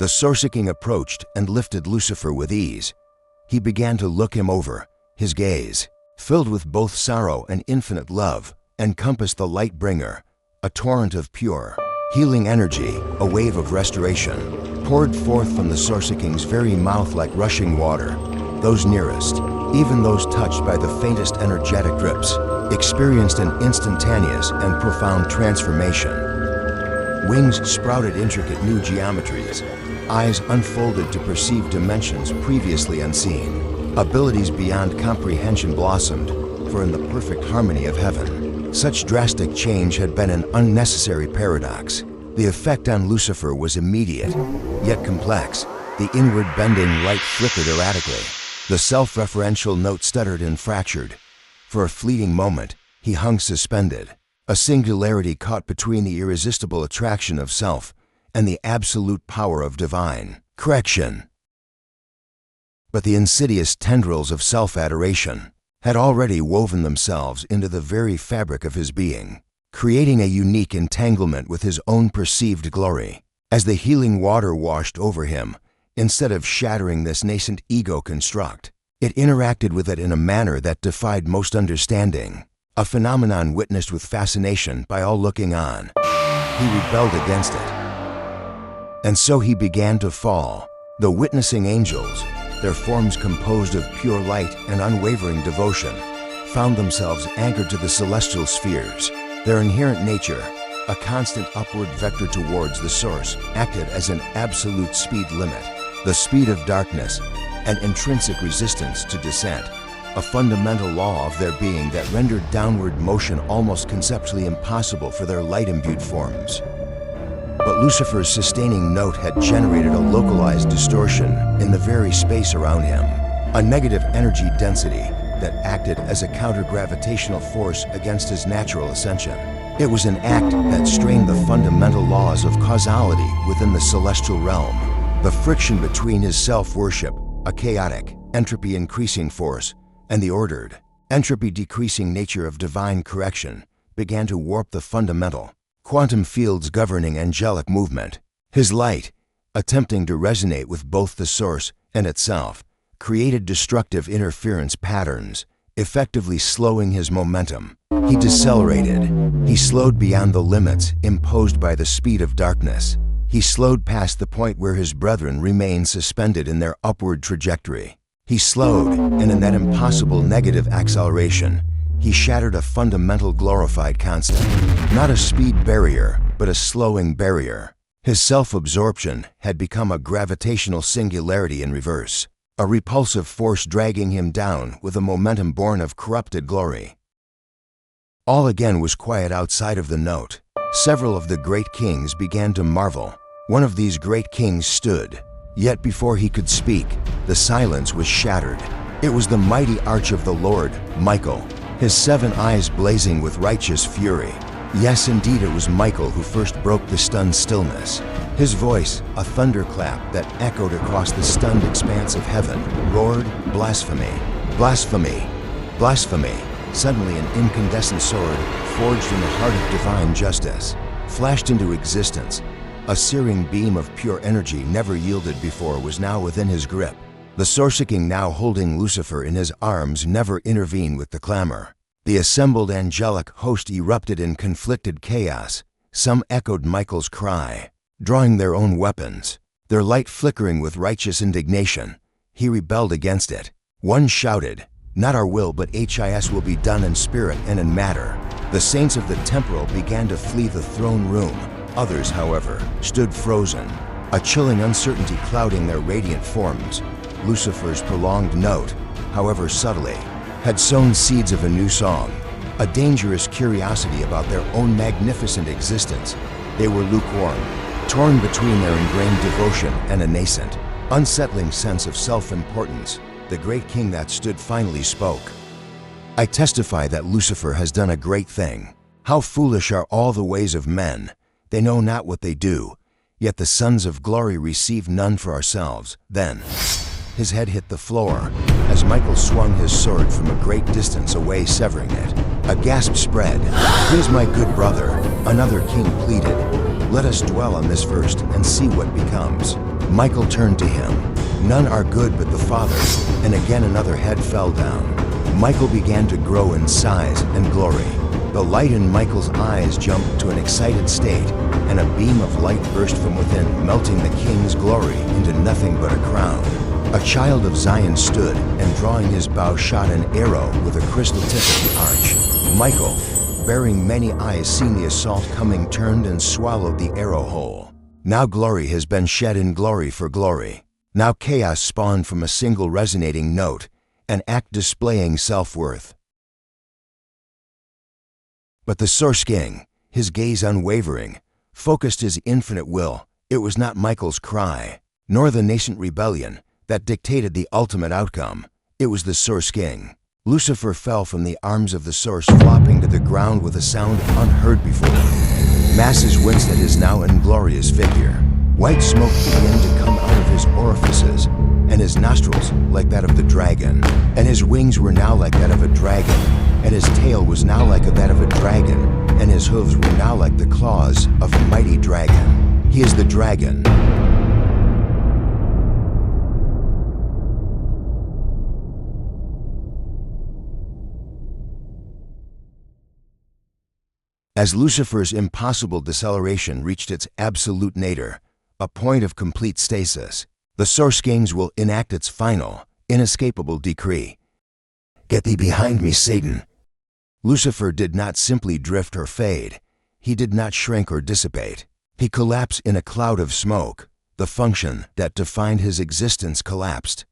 The Sorcerer King approached and lifted Lucifer with ease. He began to look him over. His gaze, filled with both sorrow and infinite love, encompassed the light bringer. A torrent of pure, healing energy, a wave of restoration, poured forth from the Sorcerer King's very mouth like rushing water. Those nearest, even those touched by the faintest energetic drips, experienced an instantaneous and profound transformation. Wings sprouted intricate new geometries, eyes unfolded to perceive dimensions previously unseen. Abilities beyond comprehension blossomed, for in the perfect harmony of heaven, such drastic change had been an unnecessary paradox. The effect on Lucifer was immediate, yet complex. The inward bending light flickered erratically. The self-referential note stuttered and fractured. For a fleeting moment, he hung suspended, a singularity caught between the irresistible attraction of self and the absolute power of divine correction. But the insidious tendrils of self-adoration had already woven themselves into the very fabric of his being, creating a unique entanglement with his own perceived glory. As the healing water washed over him, instead of shattering this nascent ego construct, it interacted with it in a manner that defied most understanding, a phenomenon witnessed with fascination by all looking on. He rebelled against it. And so he began to fall. The witnessing angels, their forms composed of pure light and unwavering devotion, found themselves anchored to the celestial spheres. Their inherent nature, a constant upward vector towards the source, acted as an absolute speed limit. The speed of darkness, an intrinsic resistance to descent, a fundamental law of their being that rendered downward motion almost conceptually impossible for their light-imbued forms. But Lucifer's sustaining note had generated a localized distortion in the very space around him, a negative energy density that acted as a counter-gravitational force against his natural ascension. It was an act that strained the fundamental laws of causality within the celestial realm. The friction between his self-worship, a chaotic, entropy-increasing force, and the ordered, entropy-decreasing nature of divine correction began to warp the fundamental, quantum fields governing angelic movement. His light, attempting to resonate with both the source and itself, created destructive interference patterns, effectively slowing his momentum. He decelerated. He slowed beyond the limits imposed by the speed of darkness. He slowed past the point where his brethren remained suspended in their upward trajectory. He slowed, and in that impossible negative acceleration, he shattered a fundamental glorified constant. Not a speed barrier, but a slowing barrier. His self-absorption had become a gravitational singularity in reverse, a repulsive force dragging him down with a momentum born of corrupted glory. All again was quiet outside of the note. Several of the great kings began to marvel. One of these great kings stood, yet before he could speak, the silence was shattered. It was the mighty arch of the Lord, Michael, his 7 eyes blazing with righteous fury. Yes, indeed, it was Michael who first broke the stunned stillness. His voice, a thunderclap that echoed across the stunned expanse of heaven, roared, "Blasphemy! Blasphemy! Blasphemy!" Suddenly an incandescent sword, forged in the heart of divine justice, flashed into existence. A searing beam of pure energy never yielded before was now within his grip. The Sorcerer King, now holding Lucifer in his arms, never intervened with the clamor. The assembled angelic host erupted in conflicted chaos. Some echoed Michael's cry, drawing their own weapons, their light flickering with righteous indignation. He rebelled against it. One shouted, "Not our will, but His will be done in spirit and in matter." The saints of the temporal began to flee the throne room. Others, however, stood frozen, a chilling uncertainty clouding their radiant forms. Lucifer's prolonged note, however subtly, had sown seeds of a new song, a dangerous curiosity about their own magnificent existence. They were lukewarm, torn between their ingrained devotion and a nascent, unsettling sense of self-importance. The great king that stood finally spoke. "I testify that Lucifer has done a great thing. How foolish are all the ways of men! They know not what they do. Yet the sons of glory receive none for ourselves." Then his head hit the floor as Michael swung his sword from a great distance away, severing it. A gasp spread. "Please, my good brother," another king pleaded. Let us dwell on this first and see what becomes. Michael turned to him. None are good but the Father, and again another head fell down. Michael began to grow in size and glory. The light in Michael's eyes jumped to an excited state, and a beam of light burst from within, melting the king's glory into nothing but a crown. A child of Zion stood, and drawing his bow shot an arrow with a crystal tip at the arch. Michael, bearing many eyes, seeing the assault coming, turned and swallowed the arrow whole. Now glory has been shed in glory for glory. Now chaos spawned from a single resonating note, an act displaying self-worth. But the Source King, his gaze unwavering, focused his infinite will. It was not Michael's cry, nor the nascent rebellion, that dictated the ultimate outcome. It was the Source King. Lucifer fell from the arms of the Source, flopping to the ground with a sound unheard before. Masses winced at his now inglorious figure. White smoke began to come out of his orifices, and his nostrils like that of the dragon, and his wings were now like that of a dragon, and his tail was now like that of a dragon, and his hooves were now like the claws of a mighty dragon. He is the dragon. As Lucifer's impossible deceleration reached its absolute nadir, a point of complete stasis, the Source Kings will enact its final, inescapable decree. Get thee behind me, Satan! Lucifer did not simply drift or fade. He did not shrink or dissipate. He collapsed in a cloud of smoke. The function that defined his existence collapsed.